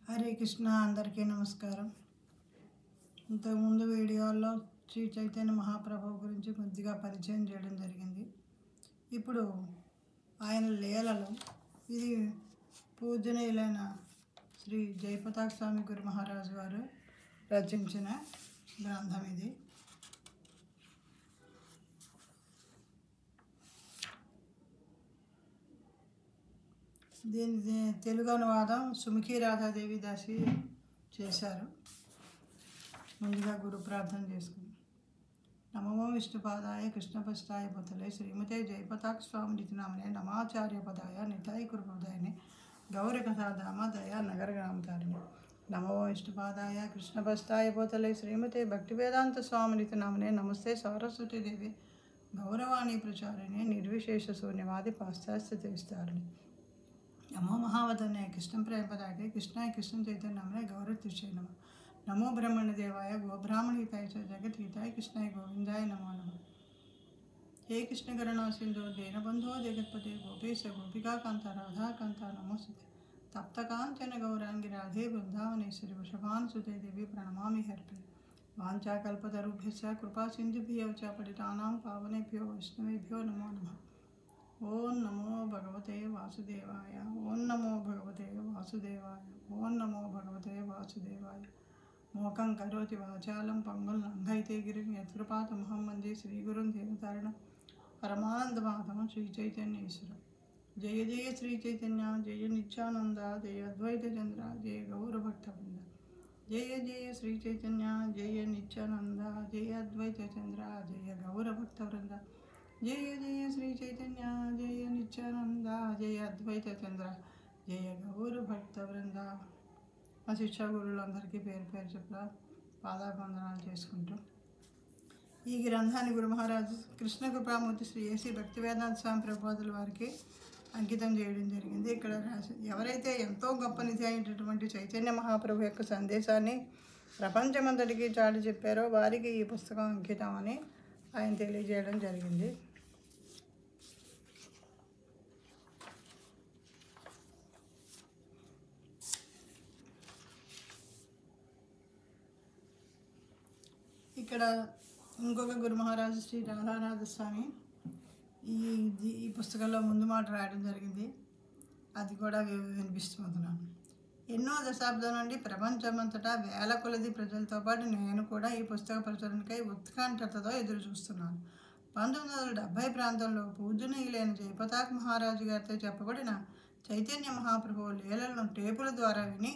హరే కృష్ణ అందరికీ నమస్కారం. ఇంతకుముందు వీడియోల్లో శ్రీ చైతన్య మహాప్రభు గురించి కొద్దిగా పరిచయం చేయడం జరిగింది. ఇప్పుడు ఆయన లీలలు ఇది పూజనీయులైన శ్రీ జయపతాక స్వామి గురు మహారాజు గారు రచించిన గ్రంథం ఇది. దీని తెలుగు అనువాదం సుముఖి రాధాదేవి దాసి చేశారు. ముందుగా గురు ప్రార్థన చేసుకుంది. నమో విష్ణుపాదాయ కృష్ణపస్తాయ పతలే శ్రీమతే జయపతాక స్వామి నితినామనే నమాచార్య పదాయ నితాయి కురుపదాయనే గౌరీ కథాధామ దయా నగర గ్రామతారిణి. నమో విష్ణుపాదాయ కృష్ణపస్తాయ పోతలే శ్రీమతే భక్తివేదాంత స్వామి నితినామనే నమస్తే సరస్వతీ దేవి గౌరవాణి ప్రచారిణి నిర్విశేష శూన్యవాది పాశ్చాత్య తెలుస్తారని. నమో మహావదనే కృష్ణ ప్రేమపదాయ కృష్ణాయ కృష్ణ చైతన్యమే గౌరవతిషే నమ. నమో బ్రహ్మణ దేవాయ గోబ్రాహ్మణితాయ చ జగద్గీతాయ కృష్ణాయ గోవిందాయ నమో నమ. హే కృష్ణ కరుణా సింధు దీనబంధో జగత్పతే గోపేశ గోపికాకాంత రాధాకాంత నమోస్తుతే. తప్తకాంచన గౌరాంగి రాధే బృందావనేశ్వరి వృషభానుసుతే దేవి ప్రణమామి హర్పే. వాంఛాకల్పతరుభ్యశ్చ కృపా సింధుభ్యో చ పతితానాం పావనేభ్యో వైష్ణవేభ్యో నమో నమః. ఓం నమో భగవతే వాసుదేవాయ. ఓం నమో భగవతే వాసుదేవాయ. ఓం నమో భగవతే వాసుదేవాయ. మోకం కరోతి వాచాలం పంగుల్ లంఘైతే గిరిం యత్కృపాతమహం వందే శ్రీగురుం దేవతారిణం పరమానందమాధవం శ్రీ చైతన్య ఈశ్వరం. జయ జయ శ్రీ చైతన్య జయ నిత్యానంద జయ అద్వైత చంద్ర జయ గౌరభక్త బృంద. జయ జయ శ్రీ చైతన్య జయ నిత్యానంద జయ అద్వైత చంద్ర జయ గౌరభక్త బృంద. జయ జయ శ్రీ చైతన్య జయ నిత్యానంద జయ అద్వైత చంద్ర జయ గౌరు భక్త బృంద. మా శిక్షా గురువులందరికీ పేరు పేరు చెప్పిన పాదాబంధనాలు చేసుకుంటూ ఈ గ్రంథాన్ని గురు మహారాజు కృష్ణ కృపామూర్తి శ్రీ ఏసీ భక్తివేదాంత స్వామి ప్రభుపాదుల వారికి అంకితం చేయడం జరిగింది. ఇక్కడ రాసి ఎవరైతే ఎంతో గొప్ప నిధి అయినటువంటి చైతన్య మహాప్రభు యొక్క సందేశాన్ని ప్రపంచమంతటికి చాటి చెప్పారో వారికి ఈ పుస్తకం అంకితం అని ఆయన తెలియజేయడం జరిగింది. ఇక్కడ ఇంకొక గురు మహారాజు శ్రీ రాధానాథ స్వామి ఈ పుస్తకంలో ముందు మాట రాయడం జరిగింది. అది కూడా వినిపిస్తున్నాను. ఎన్నో దశాబ్దాల నుండి ప్రపంచమంతటా వేల కొలది ప్రజలతో పాటు నేను కూడా ఈ పుస్తక ప్రచురణకై ఉత్కంఠతతో ఎదురు చూస్తున్నాను. 1970 ప్రాంతంలో పూజనీయులైన జయపతాక మహారాజు గారితో చెప్పబడిన చైతన్య మహాప్రభువు లీలలను టేపుల ద్వారా విని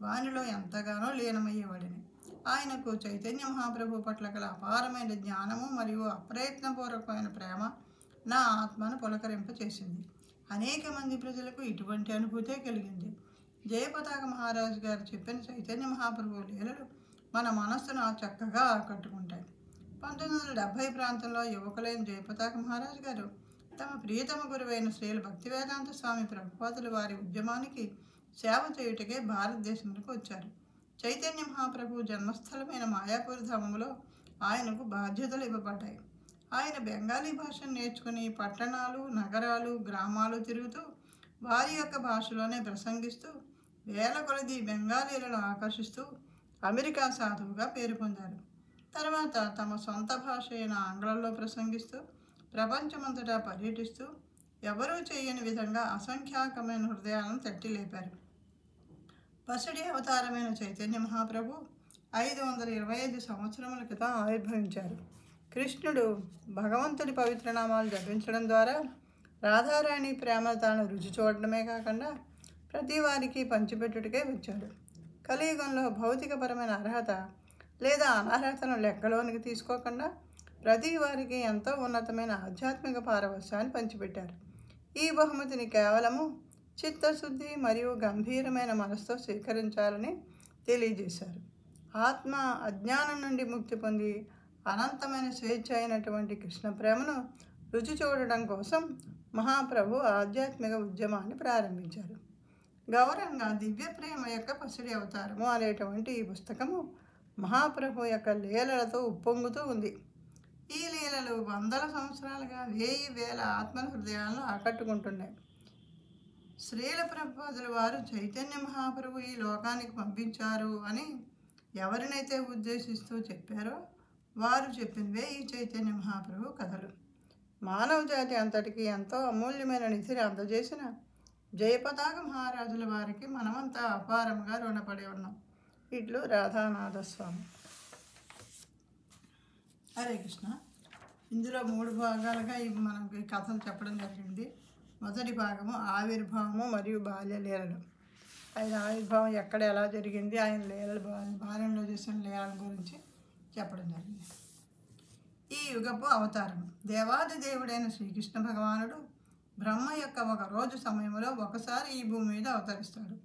వానిలో ఎంతగానో లీనమయ్యేవాడిని. ఆయనకు చైతన్య మహాప్రభు పట్ల గల అపారమైన జ్ఞానము మరియు అప్రయత్నపూర్వకమైన ప్రేమ నా ఆత్మను పులకరింప చేసింది. అనేక మంది ప్రజలకు ఇటువంటి అనుభూతే కలిగింది. జయపతాక మహారాజు గారు చెప్పిన చైతన్య మహాప్రభు లీలలు మన మనస్సును చక్కగా ఆకట్టుకుంటాయి. 1970 ప్రాంతంలో యువకులైన జయపతాక మహారాజు గారు తమ ప్రియతమ గురువైన శ్రీల భక్తివేదాంత స్వామి ప్రభుపాదుల వారి ఉద్యమానికి సేవ చేయుటకే భారతదేశంలోకి వచ్చారు. చైతన్య మహాప్రభు జన్మస్థలమైన మాయాపూర్ ధామంలో ఆయనకు బాధ్యతలు ఇవ్వబడ్డాయి. ఆయన బెంగాలీ భాషను నేర్చుకుని పట్టణాలు, నగరాలు, గ్రామాలు తిరుగుతూ వారి యొక్క భాషలోనే ప్రసంగిస్తూ వేల కొలది బెంగాలీలను ఆకర్షిస్తూ అమెరికా సాధువుగా పేరు పొందారు. తర్వాత తమ సొంత భాష అయిన ఆంగ్లంలో ప్రసంగిస్తూ ప్రపంచమంతటా పర్యటిస్తూ ఎవరూ చేయని విధంగా అసంఖ్యాకమైన హృదయాలను తట్టి లేపారు. పసిడి అవతారమైన చైతన్య మహాప్రభు 525 సంవత్సరముల క్రితం ఆవిర్భవించారు. కృష్ణుడు భగవంతుడి పవిత్రనామాలు జపించడం ద్వారా రాధారాణి ప్రేమ తాను రుచి చూడడమే కాకుండా ప్రతి వారికి పంచిపెట్టుటకే వచ్చాడు. కలియుగంలో భౌతికపరమైన అర్హత లేదా అనర్హతను లెక్కలోనికి తీసుకోకుండా ప్రతి వారికి ఎంతో ఉన్నతమైన ఆధ్యాత్మిక పారవస్యాన్ని పంచిపెట్టారు. ఈ బహుమతిని కేవలము చిత్తశుద్ధి మరియు గంభీరమైన మనసుతో స్వీకరించాలని తెలియజేశారు. ఆత్మ అజ్ఞానం నుండి ముక్తి పొంది అనంతమైన స్వేచ్ఛ అయినటువంటి కృష్ణ ప్రేమను రుచి చూడడం కోసం మహాప్రభు ఆధ్యాత్మిక ఉద్యమాన్ని ప్రారంభించారు. గౌరంగా దివ్య ప్రేమ యొక్క పసిడి అవతారము అనేటువంటి ఈ పుస్తకము మహాప్రభు యొక్క లీలలతో ఉప్పొంగుతూ ఉంది. ఈ లీలలు వందల సంవత్సరాలుగా 1000 ఆత్మల హృదయాలను ఆకట్టుకుంటున్నాయి. శ్రీల ప్రభుపాదుల వారు చైతన్య మహాప్రభు ఈ లోకానికి పంపించారు అని ఎవరినైతే ఉద్దేశిస్తూ చెప్పారో వారు చెప్పినవే ఈ చైతన్య మహాప్రభు కథలు. మానవ జాతి అంతటికి ఎంతో అమూల్యమైన నిధిని అందజేసిన జయపతాక మహారాజుల వారికి మనమంతా అపారంగా రుణపడి ఉన్నాం. ఇట్లు రాధానాథస్వామి. హరే కృష్ణ. ఇందులో 3 భాగాలుగా మనకి కథలు చెప్పడం జరిగింది. మొదటి భాగము ఆవిర్భావము మరియు బాల్యలీలలు. ఆయన ఆవిర్భావం ఎక్కడ ఎలా జరిగింది, ఆయన లీలలు బాల్యంలో చేసిన లీలల గురించి చెప్పడం జరిగింది. ఈ యుగపు అవతారం. దేవాది దేవుడైన శ్రీకృష్ణ భగవానుడు బ్రహ్మ యొక్క ఒక రోజు సమయంలో ఒకసారి ఈ భూమి మీద అవతరిస్తాడు.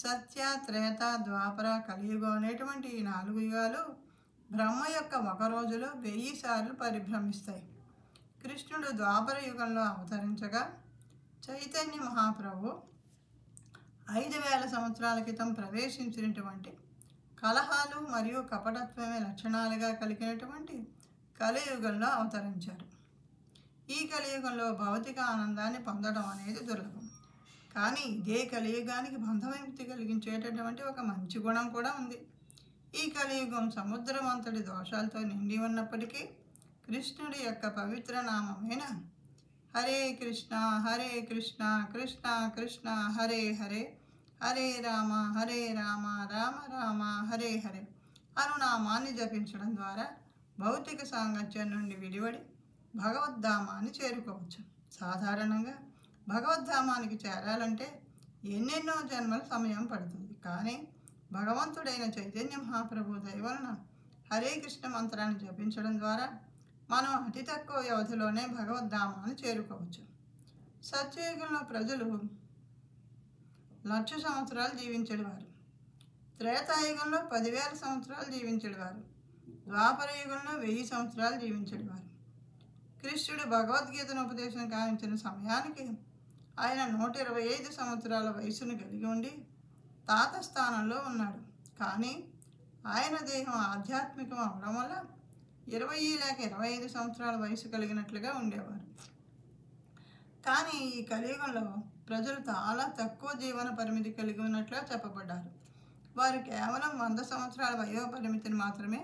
సత్య, త్రేత, ద్వాపర, కలియుగం అనేటువంటి ఈ 4 యుగాలు బ్రహ్మ యొక్క ఒక రోజులో 1000 సార్లు పరిభ్రమిస్తాయి. కృష్ణుడు ద్వాపర యుగంలో అవతరించగా చైతన్య మహాప్రభు 5000 సంవత్సరాల క్రితం ప్రవేశించినటువంటి కలహాలు మరియు కపటత్వమే లక్షణాలుగా కలిగినటువంటి కలియుగంలో అవతరించారు. ఈ కలియుగంలో భౌతిక ఆనందాన్ని పొందడం అనేది దుర్లభం. కానీ ఇదే కలియుగానికి బంధవిముక్తి కలిగించేటటువంటి ఒక మంచి గుణం కూడా ఉంది. ఈ కలియుగం సముద్రం అంతటి దోషాలతో నిండి ఉన్నప్పటికీ కృష్ణుడి యొక్క పవిత్ర నామమైన హరే కృష్ణ కృష్ణ కృష్ణ హరే హరే, హరే రామ రామ రామ హరే హరే అను నామాన్ని జపించడం ద్వారా భౌతిక సాంగత్యం నుండి విడివడి భగవద్ధామాన్ని చేరుకోవచ్చు. సాధారణంగా భగవద్ధామానికి చేరాలంటే ఎన్నెన్నో జన్మల సమయం పడుతుంది. కానీ భగవంతుడైన చైతన్య మహాప్రభు దయ వలన హరే కృష్ణ మంత్రాన్ని జపించడం ద్వారా మనం అతి తక్కువ వ్యవధిలోనే భగవద్ధామాన్ని చేరుకోవచ్చు. సత్యయుగంలో ప్రజలు 1,00,000 సంవత్సరాలు జీవించేవారు. త్రేతాయుగంలో 10,000 సంవత్సరాలు జీవించేవారు. ద్వాపర యుగంలో 1000 సంవత్సరాలు జీవించేవారు. కృష్ణుడు భగవద్గీతను ఉపదేశం కావించిన సమయానికి ఆయన 125 సంవత్సరాల వయసును కలిగి ఉండి తాత స్థానంలో ఉన్నాడు. కానీ ఆయన దేహం ఆధ్యాత్మికం అవడం వల్ల 20 లేక 25 సంవత్సరాల వయసు కలిగినట్లుగా ఉండేవారు. కానీ ఈ కలియుగంలో ప్రజలు చాలా తక్కువ జీవన పరిమితి కలిగి ఉన్నట్లుగా చెప్పబడ్డారు. వారు కేవలం 100 సంవత్సరాల వయో పరిమితిని మాత్రమే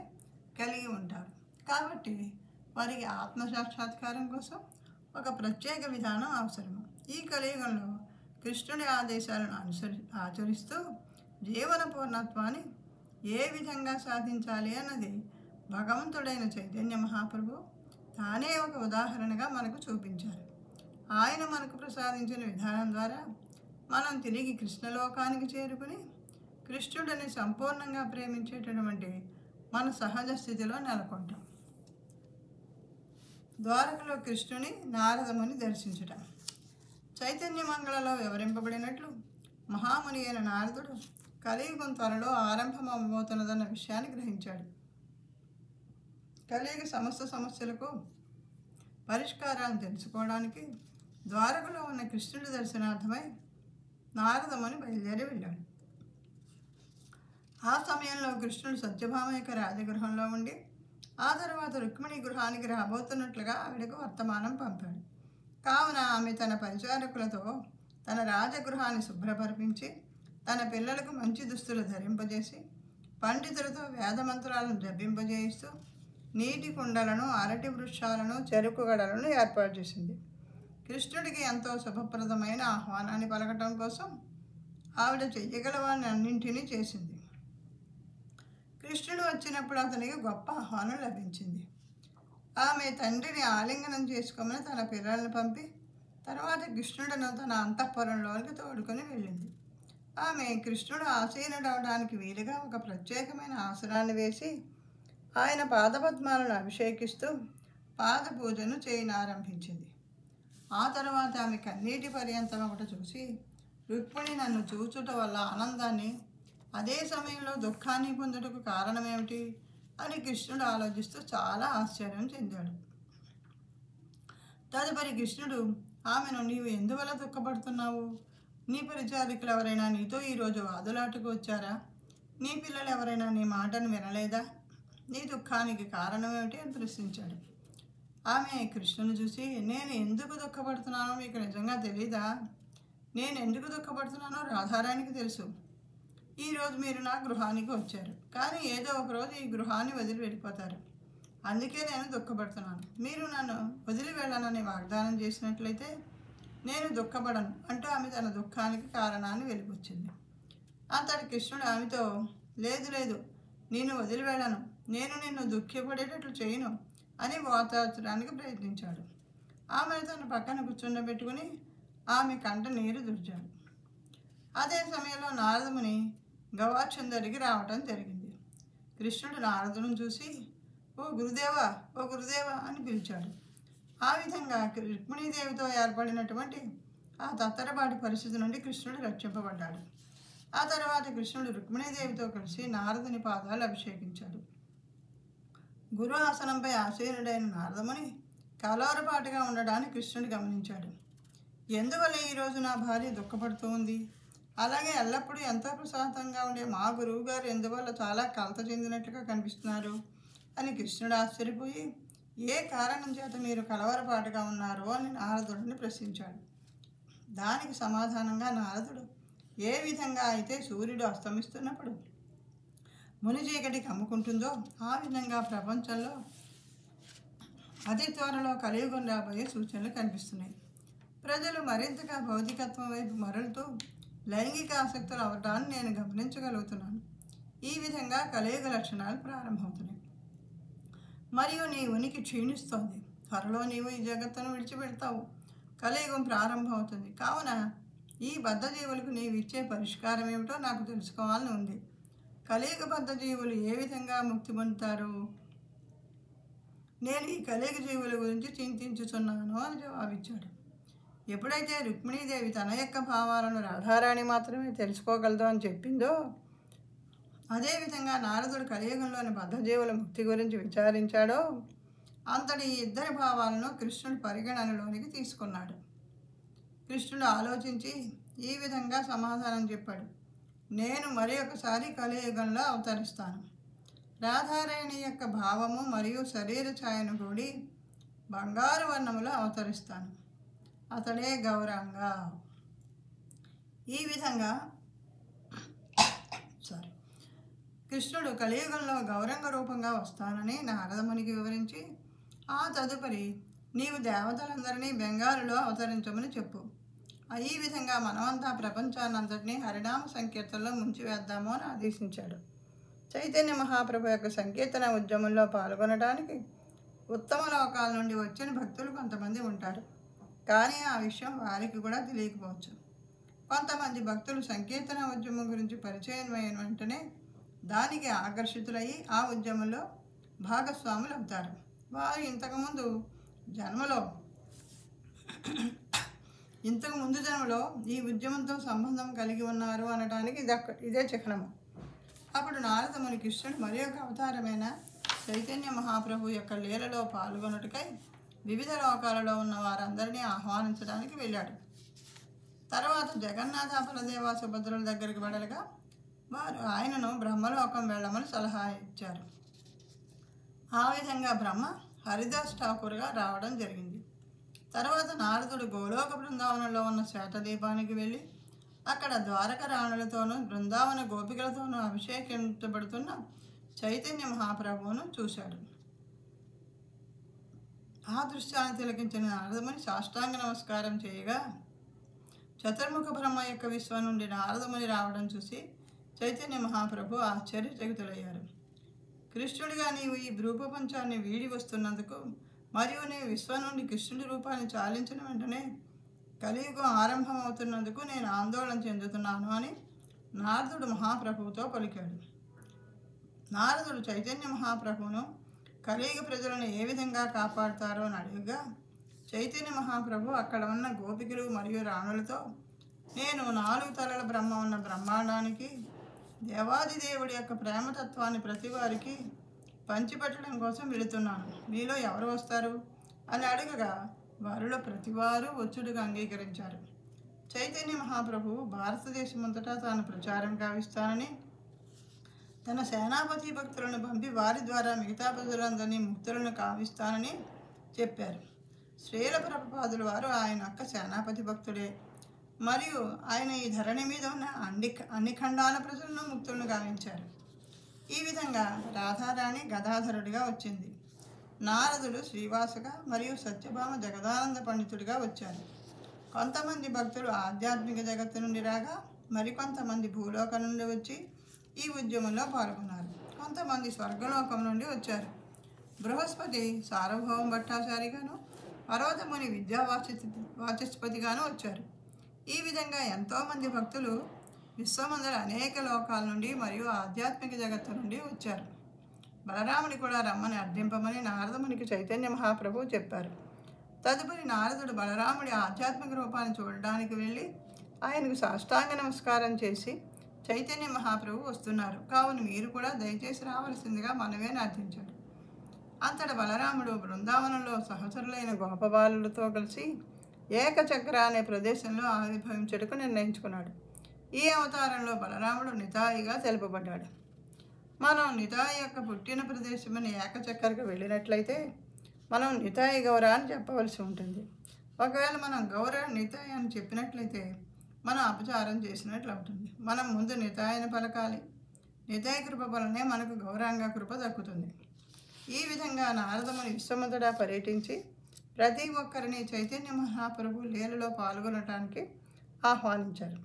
కలిగి ఉంటారు. కాబట్టి వారికి ఆత్మసాక్షాత్కారం కోసం ఒక ప్రత్యేక విధానం అవసరము. ఈ కలియుగంలో కృష్ణుడి ఆదేశాలను ఆచరిస్తూ జీవన పూర్ణత్వాన్ని ఏ విధంగా సాధించాలి అన్నది భగవంతుడైన చైతన్య మహాప్రభు తానే ఒక ఉదాహరణగా మనకు చూపించారు. ఆయన మనకు ప్రసాదించిన విధానం ద్వారా మనం తిరిగి కృష్ణలోకానికి చేరుకుని కృష్ణుడిని సంపూర్ణంగా ప్రేమించేటటువంటి మన సహజ స్థితిలో నెలకొంటాం. ద్వారకలో కృష్ణుని నారదముని దర్శించటం. చైతన్య మంగళలో వివరింపబడినట్లు మహాముని అయిన నారదుడు కలియుగం త్వరలో ఆరంభమవబోతున్నదన్న విషయాన్ని గ్రహించాడు. కలియుగ సమస్త సమస్యలకు పరిష్కారాలను తెలుసుకోవడానికి ద్వారకలో ఉన్న కృష్ణుడి దర్శనార్థమై నారదముని బయలుదేరి వెళ్ళాడు. ఆ సమయంలో కృష్ణుడు సత్యభామ యొక్క రాజగృహంలో ఉండి ఆ తర్వాత రుక్మిణి గృహానికి రాబోతున్నట్లుగా ఆవిడకు వర్తమానం పంపాడు. కావున ఆమె తన పరిచారకులతో తన రాజగృహాన్ని శుభ్రపరిపించి తన పిల్లలకు మంచి దుస్తులు ధరింపజేసి పండితులతో వేదమంత్రాలను జపింపజేయిస్తూ నీటి కుండలను, అరటి వృక్షాలను, చెరుకు గడలను ఏర్పాటు చేసింది. కృష్ణుడికి ఎంతో శుభప్రదమైన ఆహ్వానాన్ని పలకటం కోసం ఆవిడ చెయ్యగలవాన్ని అన్నింటినీ చేసింది. కృష్ణుడు వచ్చినప్పుడు అతనికి గొప్ప ఆహ్వానం లభించింది. ఆమె తండ్రిని ఆలింగనం చేసుకోమని తన పిల్లలను పంపి తర్వాత కృష్ణుడును తన అంతఃపురంలోనికి తోడుకొని వెళ్ళింది. ఆమె కృష్ణుడు ఆసీనుడవడానికి వీలుగా ఒక ప్రత్యేకమైన ఆసనాన్ని వేసి ఆయన పాదపద్మాలను అభిషేకిస్తూ పాద పూజను చేయనారంభించింది. ఆ తర్వాత ఆమె కన్నీటి పర్యంతం ఒకటి చూసి రుక్మిణి నన్ను చూచుట వల్ల ఆనందాన్ని, అదే సమయంలో దుఃఖాన్ని పొందుటకు కారణమేమిటి అని కృష్ణుడు ఆలోచిస్తూ చాలా ఆశ్చర్యం చెందాడు. తదుపరి కృష్ణుడు ఆమెను, నీవు ఎందువల్ల దుఃఖపడుతున్నావు? నీ పరిచారికులు ఎవరైనా నీతో ఈరోజు వాదులాటకు వచ్చారా? నీ పిల్లలు ఎవరైనా నీ మాటను వినలేదా? నీ దుఃఖానికి కారణమేమిటి అని ప్రశ్నించాడు. ఆమె కృష్ణుని చూసి, నేను ఎందుకు దుఃఖపడుతున్నానో మీకు నిజంగా తెలీదా? నేను ఎందుకు దుఃఖపడుతున్నానో రాధారాణికి తెలుసు. ఈరోజు మీరు నా గృహానికి వచ్చారు, కానీ ఏదో ఒకరోజు ఈ గృహాన్ని వదిలి వెళ్ళిపోతారు. అందుకే నేను దుఃఖపడుతున్నాను. మీరు నన్ను వదిలి వెళ్ళనని వాగ్దానం చేసినట్లయితే నేను దుఃఖపడను అంటూ ఆమె తన దుఃఖానికి కారణాన్ని వెలిపుచ్చింది. అంతటి కృష్ణుడు ఆమెతో, లేదు లేదు, నేను వదిలి వెళ్ళను, నేను నిన్ను దుఃఖపడేటట్లు చేయను అని ఓదార్చడానికి ప్రయత్నించాడు. ఆమెను తన పక్కన కూర్చుండబెట్టుకుని ఆమె కంట నీరు దుర్చాడు. అదే సమయంలో నారదముని గవాక్షందరికి రావటం జరిగింది. కృష్ణుడు నారదును చూసి, ఓ గురుదేవా, ఓ గురుదేవా అని పిలిచాడు. ఆ విధంగా రుక్మిణీదేవితో ఏర్పడినటువంటి ఆ తత్తరపాటి పరిస్థితి నుండి కృష్ణుడు రక్షింపబడ్డాడు. ఆ తర్వాత కృష్ణుడు రుక్మిణీదేవితో కలిసి నారదుని పాదాలు అభిషేకించాడు. గురు ఆసనంపై ఆసీనుడైన నారదముని కలవరపాటుగా ఉండడాన్ని కృష్ణుడు గమనించాడు. ఎందువల్ల ఈరోజు నా భార్య దుఃఖపడుతూ ఉంది? అలాగే ఎల్లప్పుడూ ఎంతో ప్రశాంతంగా ఉండే మా గురువు గారు ఎందువల్ల చాలా కలత చెందినట్లుగా కనిపిస్తున్నారు అని కృష్ణుడు ఆశ్చర్యపోయి, ఏ కారణం చేత మీరు కలవరపాటుగా ఉన్నారో అని నారదుడిని ప్రశ్నించాడు. దానికి సమాధానంగా నారదుడు, ఏ విధంగా అయితే సూర్యుడు అస్తమిస్తున్నప్పుడు ముని చీకటి కమ్ముకుంటుందో ఆ విధంగా ప్రపంచంలో అతి త్వరలో కలియుగం రాబోయే సూచనలు కనిపిస్తున్నాయి. ప్రజలు మరింతగా భౌతికత్వం వైపు మరలుతూ లైంగిక ఆసక్తులు అవటాన్ని నేను గమనించగలుగుతున్నాను. ఈ విధంగా కలియుగ లక్షణాలు ప్రారంభమవుతున్నాయి మరియు నీ ఉనికి క్షీణిస్తోంది. త్వరలో నీవు ఈ జగత్తును విడిచిపెడతావు. కలియుగం ప్రారంభమవుతుంది. కావున ఈ బద్ధజీవులకు నీవు ఇచ్చే పరిష్కారం ఏమిటో నాకు తెలుసుకోవాలని ఉంది. కలియుగ బద్ధజీవులు ఏ విధంగా ముక్తి పొందుతారు? నేను ఈ కలియుగ జీవుల గురించి చింతించుచున్నాను అని జవాబిచ్చాడు. ఎప్పుడైతే రుక్మిణీదేవి తన యొక్క భావాలను రాధారాణి మాత్రమే తెలుసుకోగలదు అని చెప్పిందో, అదేవిధంగా నారదుడు కలియుగంలోని బద్ధజీవుల ముక్తి గురించి విచారించాడో అంతటి ఈ ఇద్దరి భావాలను కృష్ణుడు పరిగణనలోనికి తీసుకున్నాడు. కృష్ణుడు ఆలోచించి ఈ విధంగా సమాధానం చెప్పాడు. నేను మరి ఒకసారి కలియుగంలో అవతరిస్తాను. రాధారాణి యొక్క భావము మరియు శరీర ఛాయను కూడి బంగారు వర్ణములో అవతరిస్తాను. అతడే గౌరాంగ. ఈ విధంగా కృష్ణుడు కలియుగంలో గౌరంగ రూపంగా వస్తానని నారదమునికి వివరించి, ఆ తదుపరి నీవు దేవతలందరినీ బెంగారులో అవతరించమని చెప్పు. ఈ విధంగా మనమంతా ప్రపంచాన్నంతటినీ హరినామ సంకీర్తనలో ముంచివేద్దాము అని ఆదేశించాడు. చైతన్య మహాప్రభు యొక్క సంకీర్తన ఉద్యమంలో పాల్గొనడానికి ఉత్తమ లోకాల నుండి వచ్చిన భక్తులు కొంతమంది ఉంటారు. కానీ ఆ విషయం వారికి కూడా తెలియకపోవచ్చు. కొంతమంది భక్తులు సంకీర్తన ఉద్యమం గురించి పరిచయం అయిన వెంటనే దానికి ఆకర్షితులయ్యి ఆ ఉద్యమంలో భాగస్వాములు అవుతారు. వారు ఇంతకుముందు జన్మలో ఈ ఉద్యమంతో సంబంధం కలిగి ఉన్నారు అనడానికి ఇదే చిహ్నము. అప్పుడు నారదముని కృష్ణుడు మరి ఒక అవతారమైన చైతన్య మహాప్రభు యొక్క లీలలో పాల్గొనుటకై వివిధ లోకాలలో ఉన్న వారందరినీ ఆహ్వానించడానికి వెళ్ళాడు. తర్వాత జగన్నాథ బలదేవ సుభద్రుల దగ్గరికి వెడలగా వారు ఆయనను బ్రహ్మలోకం వెళ్ళమని సలహా ఇచ్చారు. ఆ విధంగా బ్రహ్మ హరిదాస్ ఠాకూర్గా రావడం జరిగింది. తర్వాత నారదుడు గోలోక బృందావనంలో ఉన్న శ్వేతదీపానికి వెళ్ళి అక్కడ ద్వారక రాణులతోనూ బృందావన గోపికలతోనూ అభిషేకించబడుతున్న చైతన్య మహాప్రభువును చూశాడు. ఆ దృశ్యాన్ని తిలకించిన నారదముని సాష్టాంగ నమస్కారం చేయగా చతుర్ముఖ బ్రహ్మ యొక్క విశ్వం నుండి నారదముని రావడం చూసి చైతన్య మహాప్రభు ఆశ్చర్యచకితులయ్యారు. కృష్ణుడిగా నీవు ఈ భూప్రపంచాన్ని వీడి వస్తున్నందుకు మరియు నీవు విశ్వం నుండి కృష్ణుడి రూపాన్ని చాలించిన వెంటనే కలియుగం ఆరంభమవుతున్నందుకు నేను ఆందోళన చెందుతున్నాను అని నారదుడు మహాప్రభువుతో పలికాడు. నారదుడు చైతన్య మహాప్రభువును కలియుగ ప్రజలను ఏ విధంగా కాపాడుతారో అని అడుగుగా చైతన్య మహాప్రభు అక్కడ ఉన్న గోపికలు మరియు రాణులతో, నేను 4 తలల బ్రహ్మ ఉన్న బ్రహ్మాండానికి దేవాదిదేవుడి యొక్క ప్రేమతత్వాన్ని ప్రతి వారికి పంచిపెట్టడం కోసం వెళుతున్నాను. మీలో ఎవరు వస్తారు అని అడగగా వారిలో ప్రతివారు వచ్చుడుగా అంగీకరించారు. చైతన్య మహాప్రభువు భారతదేశమంతటా తాను ప్రచారం గావిస్తానని తన సేనాపతి భక్తులను పంపి వారి ద్వారా మిగతా ప్రజలందరినీ ముక్తులను కావిస్తానని చెప్పారు. శ్రీల ప్రభుపాదుల వారు ఆయన యొక్క సేనాపతి భక్తుడే. మరియు ఆయన ఈ ధరణి మీద ఉన్న అన్ని ఖండాల ప్రజలను ముక్తులను గావించారు. ఈ విధంగా రాధారాణి గదాధరుడిగా వచ్చింది. నారదుడు శ్రీవాసుగా మరియు సత్యభామ జగదానంద పండితుడిగా వచ్చారు. కొంతమంది భక్తులు ఆధ్యాత్మిక జగత్తు నుండి రాగా మరికొంతమంది భూలోకం నుండి వచ్చి ఈ ఉద్యమంలో పాల్గొన్నారు. కొంతమంది స్వర్గలోకం నుండి వచ్చారు. బృహస్పతి సార్వభౌమ భట్టాచారిగాను, పర్వతముని వాచస్పతిగాను వచ్చారు. ఈ విధంగా ఎంతోమంది భక్తులు విశ్వమందర అనేక లోకాల నుండి మరియు ఆధ్యాత్మిక జగత్తు నుండి వచ్చారు. బలరాముని కూడా రమ్మని అర్థింపమని నారదమునికి చైతన్య మహాప్రభువు చెప్పారు. తదుపరి నారదుడు బలరాముడి ఆధ్యాత్మిక రూపాన్ని చూడడానికి వెళ్ళి ఆయనకు సాష్టాంగ నమస్కారం చేసి, చైతన్య మహాప్రభు వస్తున్నారు కావున మీరు కూడా దయచేసి రావలసిందిగా మనవేని అర్థించాడు. అంతట బలరాముడు బృందావనంలో సహచరులైన గోపబాలులతో కలిసి ఏకచక్ర అనే ప్రదేశంలో ఆవిర్భవించుటకు నిర్ణయించుకున్నాడు. ఈ అవతారంలో బలరాముడు నితాయిగా తెలుపబడ్డాడు. మనం నితాయి యొక్క పుట్టిన ప్రదేశమైన ఏకచక్రకు వెళ్ళినట్లయితే మనం నితాయి గౌర అని చెప్పవలసి ఉంటుంది. ఒకవేళ మనం గౌర నితాయి అని చెప్పినట్లయితే మనం అపచారం చేసినట్లు అవుతుంది. మనం ముందు నితాయిని పలకాలి. నితాయి కృప వలనే మనకు గౌరాంగ కృప దక్కుతుంది. ఈ విధంగా నారదముని విశ్వమంతటా పర్యటించి ప్రతి ఒక్కరిని చైతన్య మహాప్రభు లీలలో పాల్గొనటానికి ఆహ్వానించారు.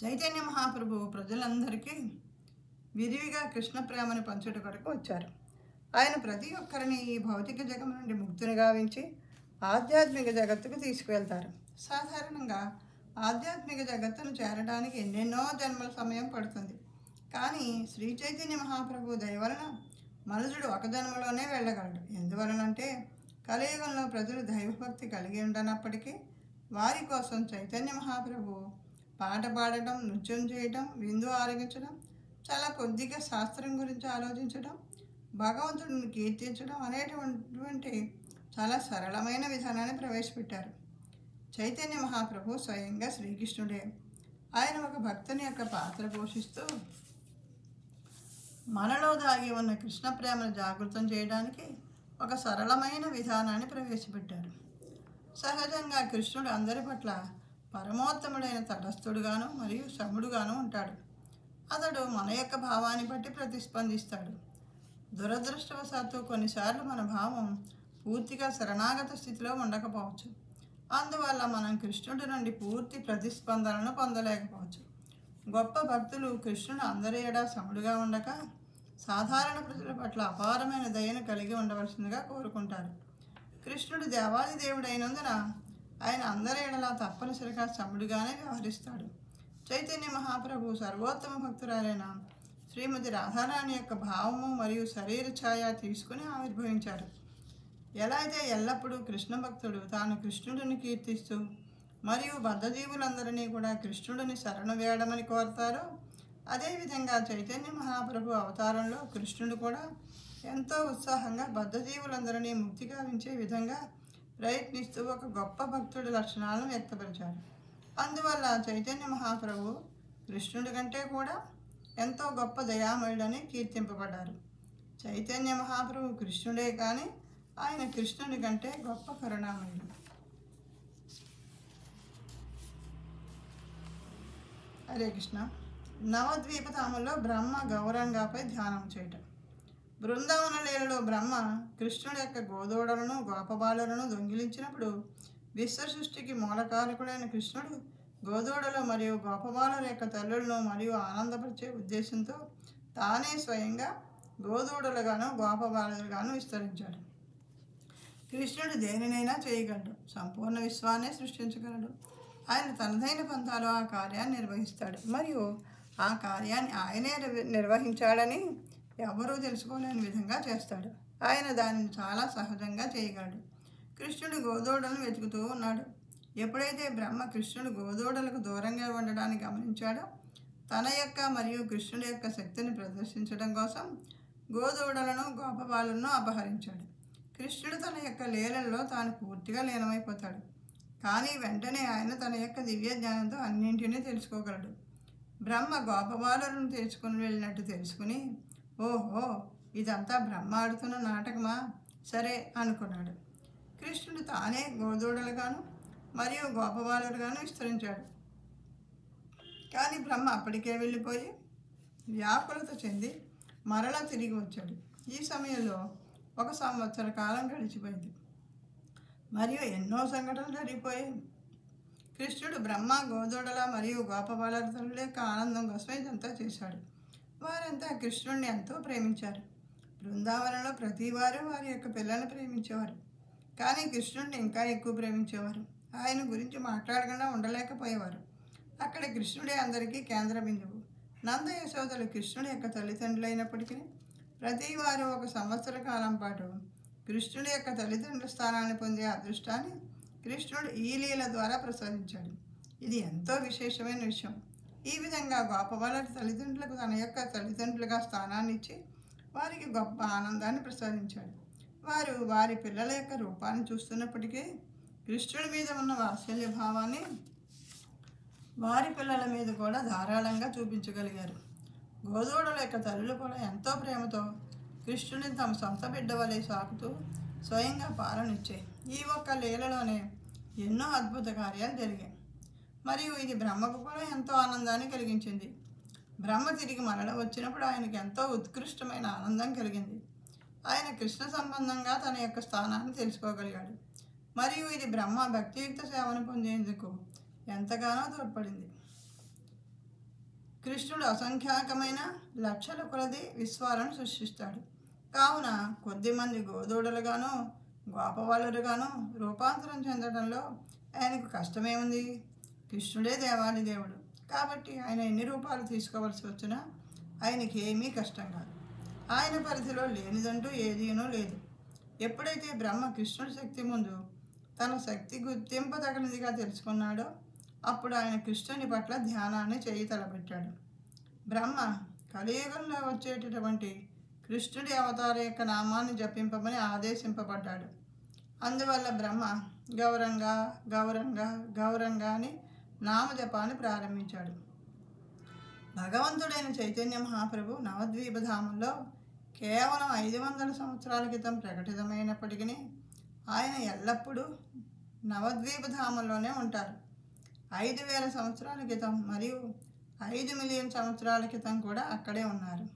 చైతన్య మహాప్రభు ప్రజలందరికీ విరివిగా కృష్ణ ప్రేమను పంచుట కొరకు వచ్చారు. ఆయన ప్రతి ఒక్కరిని ఈ భౌతిక జగం నుండి ముక్తిని గావించి ఆధ్యాత్మిక జగత్తుకు తీసుకువెళ్తారు. సాధారణంగా ఆధ్యాత్మిక జగత్తును చేరడానికి ఎన్నెన్నో జన్మల సమయం పడుతుంది. కానీ శ్రీ చైతన్య మహాప్రభు దయ వలన మనుషుడు ఒక జన్మలోనే వెళ్ళగలడు. ఎందువలనంటే కలియుగంలో ప్రజలు దైవభక్తి కలిగి ఉండనప్పటికీ వారి కోసం చైతన్య మహాప్రభు పాట పాడటం, నృత్యం చేయటం, విందు ఆరగించడం, చాలా కొద్దిగా శాస్త్రం గురించి ఆలోచించడం, భగవంతుడిని కీర్తించడం అనేటువంటి చాలా సరళమైన విధానాన్ని ప్రవేశపెట్టారు. చైతన్య మహాప్రభు స్వయంగా శ్రీకృష్ణుడే. ఆయన ఒక భక్తుని యొక్క పాత్ర పోషిస్తూ మనలో దాగి ఉన్న కృష్ణ ప్రేమను జాగృతం చేయడానికి ఒక సరళమైన విధానాన్ని ప్రవేశపెట్టారు. సహజంగా కృష్ణుడు అందరి పట్ల పరమోత్తముడైన తటస్థుడుగాను మరియు శముడుగాను ఉంటాడు. అతడు మన యొక్క భావాన్ని బట్టి ప్రతిస్పందిస్తాడు. దురదృష్టవశాత్తు కొన్నిసార్లు మన భావం పూర్తిగా శరణాగత స్థితిలో ఉండకపోవచ్చు. అందువల్ల మనం కృష్ణుడి నుండి పూర్తి ప్రతిస్పందనను పొందలేకపోవచ్చు. గొప్ప భక్తులు కృష్ణుడు అందరి ఎడా సముడుగా ఉండక సాధారణ ప్రజల పట్ల అపారమైన దయను కలిగి ఉండవలసిందిగా కోరుకుంటారు. కృష్ణుడు దేవాది దేవుడైనందున ఆయన అందరి ఎడలా తప్పనిసరిగా సముడుగానే వ్యవహరిస్తాడు. చైతన్య మహాప్రభు సర్వోత్తమ భక్తురాలైన శ్రీమతి రాధారాణి యొక్క భావము మరియు శరీర ఛాయ తీసుకుని ఆవిర్భవించారు. ఎలా అయితే ఎల్లప్పుడూ కృష్ణ భక్తుడు తాను కృష్ణుడిని కీర్తిస్తూ మరియు బద్ధజీవులందరినీ కూడా కృష్ణుడిని శరణు వేయడమని కోరతారో, అదేవిధంగా చైతన్య మహాప్రభు అవతారంలో కృష్ణుడు కూడా ఎంతో ఉత్సాహంగా బద్ధజీవులందరినీ ముక్తి గావించే విధంగా ప్రయత్నిస్తూ ఒక గొప్ప భక్తుడి లక్షణాలను వ్యక్తపరిచారు. అందువల్ల చైతన్య మహాప్రభు కృష్ణుడి కంటే కూడా ఎంతో గొప్ప దయామయుడని కీర్తింపబడ్డారు. చైతన్య మహాప్రభు కృష్ణుడే కానీ ఆయన కృష్ణుడి కంటే గొప్ప కరుణామయుడు. హరే కృష్ణ. నవద్వీపధామంలో బ్రహ్మ గౌరంగాపై ధ్యానం చేయటం. బృందావన లీలలో బ్రహ్మ కృష్ణుడి యొక్క గోదోడలను గోపబాలులను దొంగిలించినప్పుడు విశ్వ సృష్టికి మూలకారకుడైన కృష్ణుడు గోదోడలు మరియు గోపబాలుల యొక్క తల్లులను మరియు ఆనందపరిచే ఉద్దేశంతో తానే స్వయంగా గోదోడలుగాను గోపబాలుగాను విస్తరించాడు. కృష్ణుడు దేనినైనా చేయగలడు, సంపూర్ణ విశ్వాన్ని సృష్టించగలడు. ఆయన తనదైన పంథాలో ఆ కార్యాన్ని నిర్వహిస్తాడు మరియు ఆ కార్యాన్ని ఆయనే నిర్వహించాడని ఎవరూ తెలుసుకోలేని విధంగా చేస్తాడు. ఆయన దానిని చాలా సహజంగా చేయగలడు. కృష్ణుడు గోదోడలను వెతుకుతూ ఉన్నాడు. ఎప్పుడైతే బ్రహ్మ కృష్ణుడు గోదోడలకు దూరంగా ఉండడాన్ని గమనించాడో తన యొక్క మరియు కృష్ణుడి యొక్క శక్తిని ప్రదర్శించడం కోసం గోదోడలను గోపబాలులను అపహరించాడు. కృష్ణుడు తన యొక్క లీలల్లో తాను పూర్తిగా లీనమైపోతాడు. కానీ వెంటనే ఆయన తన యొక్క దివ్య జ్ఞానంతో అన్నింటినీ తెలుసుకోగలడు. బ్రహ్మ గోపబాలులను తెచ్చుకుని వెళ్ళినట్టు తెలుసుకుని, ఓహో ఇదంతా బ్రహ్మ ఆడుతున్న నాటకమా, సరే అనుకున్నాడు. కృష్ణుడు తానే గోదోడలుగాను మరియు గోపబాలుడుగాను విస్తరించాడు. కానీ బ్రహ్మ అప్పటికే వెళ్ళిపోయి వ్యాకులత చెంది మరలా తిరిగి వచ్చాడు. ఈ సమయంలో 1 సంవత్సర కాలం గడిచిపోయింది మరియు ఎన్నో సంఘటనలు జరిగిపోయాయి. కృష్ణుడు బ్రహ్మ, గోదోడల మరియు గోపబాలుల తల్లుల యొక్క ఆనందం కోసం ఇదంతా చేశాడు. వారంతా కృష్ణుడిని ఎంతో ప్రేమించారు. బృందావనంలో ప్రతి వారు వారి యొక్క పిల్లల్ని ప్రేమించేవారు, కానీ కృష్ణుడిని ఇంకా ఎక్కువ ప్రేమించేవారు. ఆయన గురించి మాట్లాడకుండా ఉండలేకపోయేవారు. అక్కడ కృష్ణుడే అందరికీ కేంద్ర బిందువు. నంద యశోదలు కృష్ణుడి యొక్క తల్లిదండ్రులు అయినప్పటికీ ప్రతి వారు 1 సంవత్సర కాలం పాటు కృష్ణుడి యొక్క తల్లిదండ్రుల స్థానాన్ని పొందే అదృష్టాన్ని కృష్ణుడు ఈ లీల ద్వారా ప్రసాదించాడు. ఇది ఎంతో విశేషమైన విషయం. ఈ విధంగా గోపబాలుల తల్లిదండ్రులకు తన యొక్క తల్లిదండ్రులుగా స్థానాన్ని ఇచ్చి వారికి గొప్ప ఆనందాన్ని ప్రసాదించాడు. వారు వారి పిల్లల యొక్క రూపాన్ని చూస్తున్నప్పటికీ కృష్ణుడి మీద ఉన్న వాత్సల్య భావాన్ని వారి పిల్లల మీద కూడా ధారాళంగా చూపించగలిగారు. గోదోడుల యొక్క తల్లులు కూడా ఎంతో ప్రేమతో కృష్ణుడిని తమ సొంత బిడ్డ వలె సాకుతూ స్వయంగా పాలనిచ్చాయి. ఈ ఒక్క లీలలోనే ఎన్నో అద్భుత కార్యాలు జరిగాయి మరియు ఇది బ్రహ్మకు కూడా ఎంతో ఆనందాన్ని కలిగించింది. బ్రహ్మ తిరిగి మరల వచ్చినప్పుడు ఆయనకు ఎంతో ఉత్కృష్టమైన ఆనందం కలిగింది. ఆయన కృష్ణ సంబంధంగా తన యొక్క స్థానాన్ని తెలుసుకోగలిగాడు మరియు ఇది బ్రహ్మ భక్తియుక్త సేవను పొందేందుకు ఎంతగానో తోడ్పడింది. కృష్ణుడు అసంఖ్యాకమైన లక్షల కొలది విశ్వాలను సృష్టిస్తాడు. కావున కొద్దిమంది గోదోడులుగాను గోపబాలురుగాను రూపాంతరం చెందడంలో ఆయనకు కష్టమేముంది? కృష్ణుడే దేవాది దేవుడు కాబట్టి ఆయన ఎన్ని రూపాలు తీసుకోవలసి వచ్చినా ఆయనకి ఏమీ కష్టం కాదు. ఆయన పరిధిలో లేనిదంటూ ఏదీనూ లేదు. ఎప్పుడైతే బ్రహ్మ కృష్ణుడి శక్తి ముందు తన శక్తి గుర్తింపదగినదిగా తెలుసుకున్నాడో అప్పుడు ఆయన కృష్ణుని పట్ల ధ్యానాన్ని చేయి తలపెట్టాడు. బ్రహ్మ కలియుగంలో వచ్చేటటువంటి కృష్ణుడి అవతార యొక్క నామాన్ని జపింపమని ఆదేశింపబడ్డాడు. అందువల్ల బ్రహ్మ గౌరంగా గౌరంగా గౌరంగా అని నామజపాన్ని ప్రారంభించాడు. భగవంతుడైన చైతన్య మహాప్రభు నవద్వీపధామంలో కేవలం 500 సంవత్సరాల క్రితం ప్రకటితమైనప్పటికీ ఆయన ఎల్లప్పుడూ నవద్వీపధామంలోనే ఉంటారు. 5000 సంవత్సరాల క్రితం మరియు 5 మిలియన్ సంవత్సరాల క్రితం కూడా అక్కడే ఉన్నారు.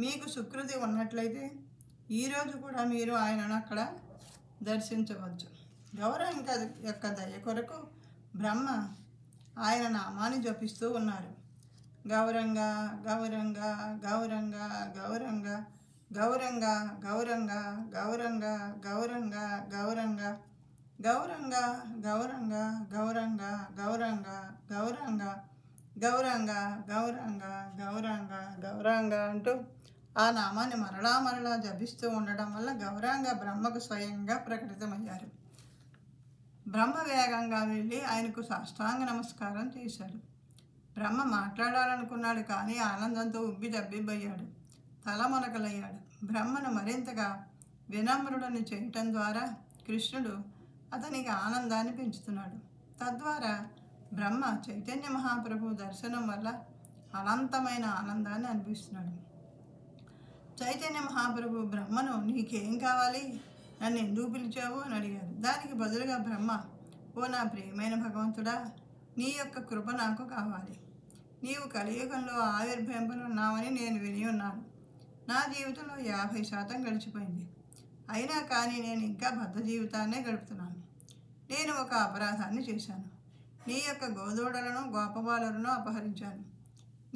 మీకు సుకృతి ఉన్నట్లయితే ఈరోజు కూడా మీరు ఆయనను అక్కడ దర్శించవచ్చు. గౌరంగ యొక్క దయ కొరకు బ్రహ్మ ఆయన నామాన్ని జపిస్తూ ఉన్నారు. గౌరంగ గౌరంగ గౌరంగ గౌరంగ గౌరంగ గౌరంగ గౌరంగ గౌరంగ గౌరంగ గౌరంగ గౌరంగ గౌరంగ గౌరంగ గౌరంగ గౌరంగ గౌరంగ గౌరంగ గౌరంగ అంటూ ఆ నామాన్ని మరలా మరలా జపిస్తూ ఉండడం వల్ల గౌరంగ బ్రహ్మకు స్వయంగా ప్రకటితమయ్యారు. బ్రహ్మ వేగంగా వెళ్ళి ఆయనకు సాష్టాంగ నమస్కారం చేశాడు. బ్రహ్మ మాట్లాడాలనుకున్నాడు, కానీ ఆనందంతో ఉబ్బి దబ్బిబ్బయ్యాడు, తలమునకలయ్యాడు. బ్రహ్మను మరింతగా వినమ్రుడని చేయటం ద్వారా కృష్ణుడు అతనికి ఆనందాన్ని పెంచుతున్నాడు. తద్వారా బ్రహ్మ చైతన్య మహాప్రభు దర్శనం వల్ల అనంతమైన ఆనందాన్ని అనిపిస్తున్నాడు. చైతన్య మహాప్రభు బ్రహ్మను నీకేం కావాలి, నన్ను ఎందుకు పిలిచావు అని అడిగారు. దానికి బదులుగా బ్రహ్మ, ఓ నా ప్రియమైన భగవంతుడా, నీ యొక్క కృప నాకు కావాలి. నీవు కలియుగంలో ఆవిర్భవింపనున్నావని నేను విని ఉన్నాను. నా జీవితంలో 50% గడిచిపోయింది. అయినా కానీ నేను ఇంకా బద్ధ జీవితాన్నే గడుపుతున్నాను. నేను ఒక అపరాధాన్ని చేశాను. నీ యొక్క గోదోడలను గోపబాలులను అపహరించాను.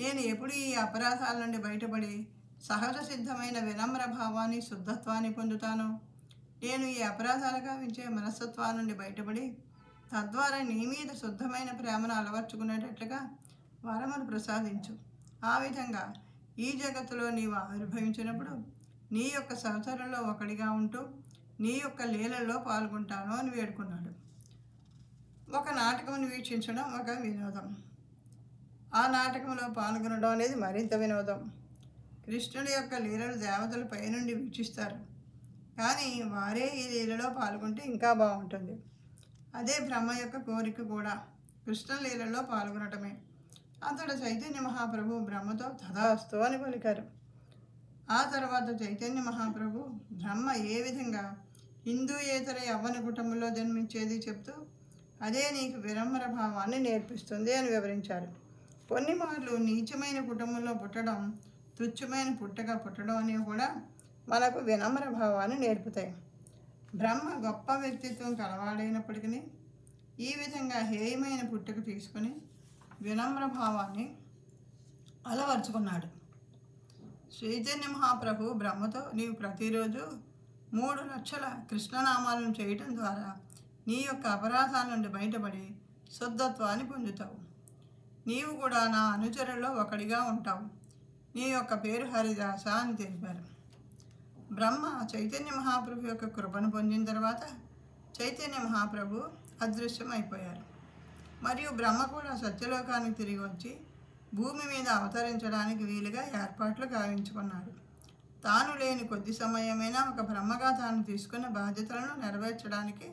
నేను ఎప్పుడు ఈ అపరాధాల నుండి బయటపడి సహజ సిద్ధమైన వినమ్ర భావాన్ని శుద్ధత్వాన్ని పొందుతాను? నేను ఈ అపరాధాలు గావించే మనస్తత్వాల నుండి బయటపడి తద్వారా నీ మీద శుద్ధమైన ప్రేమను అలవర్చుకునేటట్లుగా వరమును ప్రసాదించు. ఆ విధంగా ఈ జగత్తులో నీవు ఆవిర్భవించినప్పుడు నీ యొక్క సహచరుల్లో ఒకడిగా ఉంటూ నీ యొక్క లీలల్లో పాల్గొంటాను అని వేడుకున్నాడు. ఒక నాటకమును వీక్షించడం ఒక వినోదం. ఆ నాటకంలో పాల్గొనడం అనేది మరింత వినోదం. కృష్ణుడి యొక్క లీలలు దేవతలు పైనుండి వీక్షిస్తారు, కానీ వారే ఈ లీలలో పాల్గొంటే ఇంకా బాగుంటుంది. అదే బ్రహ్మ యొక్క కోరిక కూడా కృష్ణ లీలలో పాల్గొనటమే. అతడు చైతన్య మహాప్రభు బ్రహ్మతో తథాస్తు అని పలికారు. ఆ తర్వాత చైతన్య మహాప్రభు బ్రహ్మ ఏ విధంగా హిందూయేతర యవ్వన కుటుంబంలో జన్మించేది చెప్తూ అదే నీకు వినమ్ర భావాన్ని నేర్పిస్తుంది అని వివరించారు. కొన్ని మార్లు నీచమైన కుటుంబంలో పుట్టడం, తుచ్చమైన పుట్టడం అనేవి కూడా మనకు వినమ్ర భావాన్ని నేర్పుతాయి. బ్రహ్మ గొప్ప వ్యక్తిత్వం కలవాడైనప్పటికీ ఈ విధంగా హేయమైన పుట్టుక తీసుకుని వినమ్ర భావాన్ని అలవర్చుకున్నాడు. చైతన్య మహాప్రభు బ్రహ్మతో నీవు ప్రతిరోజు 3 లక్షల కృష్ణనామాలను చేయటం ద్వారా నీ యొక్క అపరాధాల నుండి బయటపడి శుద్ధత్వాన్ని పొందుతావు. నీవు కూడా నా అనుచరుల్లో ఒకడిగా ఉంటావు. నీ యొక్క పేరు హరిదాస అని తెలిపారు. బ్రహ్మ చైతన్య మహాప్రభు యొక్క కృపను పొందిన తర్వాత చైతన్య మహాప్రభు అదృశ్యమైపోయారు. మరియు బ్రహ్మ కూడా సత్యలోకానికి తిరిగి వచ్చి భూమి మీద అవతరించడానికి వీలుగా ఏర్పాట్లు గావించుకున్నాడు. తాను లేని కొద్ది సమయమైనా ఒక బ్రహ్మగా తాను తీసుకున్న బాధ్యతలను నెరవేర్చడానికి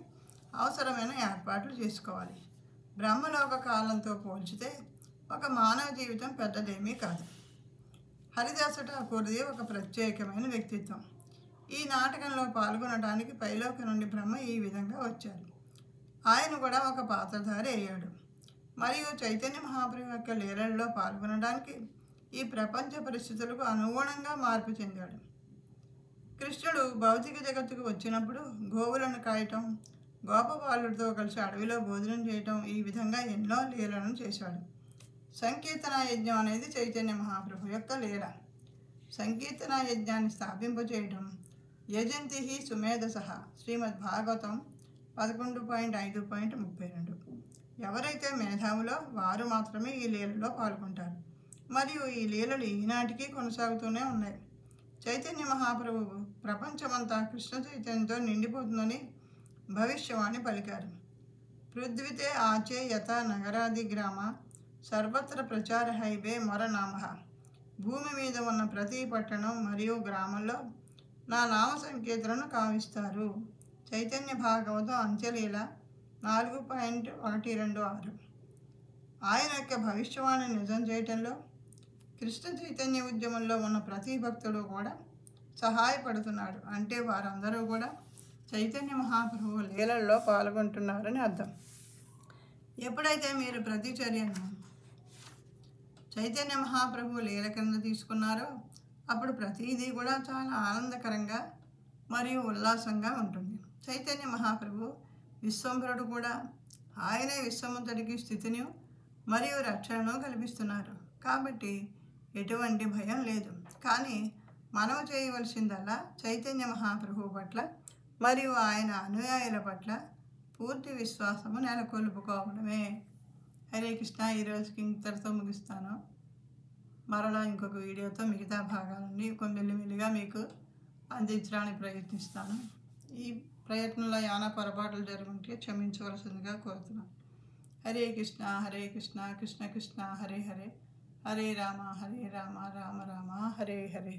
అవసరమైన ఏర్పాట్లు చేసుకోవాలి. బ్రహ్మలోక కాలంతో పోల్చితే ఒక మానవ జీవితం పెద్దదేమీ కాదు. హరిదాస ఠాకూర్ది ఒక ప్రత్యేకమైన వ్యక్తిత్వం. ఈ నాటకంలో పాల్గొనడానికి పైలోక నుండి బ్రహ్మ ఈ విధంగా వచ్చారు. ఆయన కూడా ఒక పాత్రధారి అయ్యాడు. మరియు చైతన్య మహాప్రభు యొక్క లీలల్లో పాల్గొనడానికి ఈ ప్రపంచ పరిస్థితులకు అనుగుణంగా మార్పు చెందాడు. కృష్ణుడు భౌతిక జగత్తుకు వచ్చినప్పుడు గోవులను కాయటం, గోపబాలుడితో కలిసి అడవిలో భోజనం చేయటం, ఈ విధంగా ఎన్నో లీలను చేశాడు. సంకీర్తన యజ్ఞం అనేది చైతన్య మహాప్రభు యొక్క లీల. సంకీర్తన యజ్ఞాన్ని స్థాపింపచేయటం యజంతి సుమేధస శ్రీమద్ భాగవతం 11.5.32. ఎవరైతే మేధావులో వారు మాత్రమే ఈ లీలలో పాల్గొంటారు. మరియు ఈ లీలలు ఈనాటికి కొనసాగుతూనే ఉన్నాయి. చైతన్య మహాప్రభు ప్రపంచమంతా కృష్ణ చైతన్యంతో నిండిపోతుందని భవిష్యవాణి పలికారు. పృథ్వితే ఆచే యథ నగరాది గ్రామ సర్వత్ర ప్రచార హైవే మొరనామ. భూమి మీద ఉన్న ప్రతి పట్టణం మరియు గ్రామంలో నా నామ సంకీర్తనను కావిస్తారు. చైతన్య భాగవతం అంత్యలీల 4.126. ఆయన యొక్క భవిష్యవాణి నిజం చేయటంలో కృష్ణ చైతన్య ఉద్యమంలో ఉన్న ప్రతి భక్తుడు కూడా సహాయపడుతున్నాడు. అంటే వారందరూ కూడా చైతన్య మహాప్రభు లీలల్లో పాల్గొంటున్నారని అర్థం. ఎప్పుడైతే మీరు ప్రతి చర్యను చైతన్య మహాప్రభు లీల కింద తీసుకున్నారో అప్పుడు ప్రతిదీ కూడా చాలా ఆనందకరంగా మరియు ఉల్లాసంగా ఉంటుంది. చైతన్య మహాప్రభు విశ్వంభరుడు కూడా. ఆయనే విశ్వమంతటికి స్థితిని మరియు రక్షణను కల్పిస్తున్నారు. కాబట్టి ఎటువంటి భయం లేదు. కానీ మనము చేయవలసిందల్లా చైతన్య మహాప్రభు పట్ల మరియు ఆయన అనుయాయుల పట్ల పూర్తి విశ్వాసము నెలకొల్పుకోవడమే. హరే కృష్ణ. ఈరోజుకి ఇంతటితో ముగిస్తాను. మరలా ఇంకొక వీడియోతో మిగతా భాగాలన్నీ మెల్లిమెల్లిగా మీకు అందించడానికి ప్రయత్నిస్తాను. ఈ ప్రయత్నంలో ఏమైనా పొరపాట్లు జరుగుంటే క్షమించవలసిందిగా కోరుతున్నాను. హరే కృష్ణ హరే కృష్ణ కృష్ణ కృష్ణ హరే హరే, హరే రామ రామ రామ హరే హరే.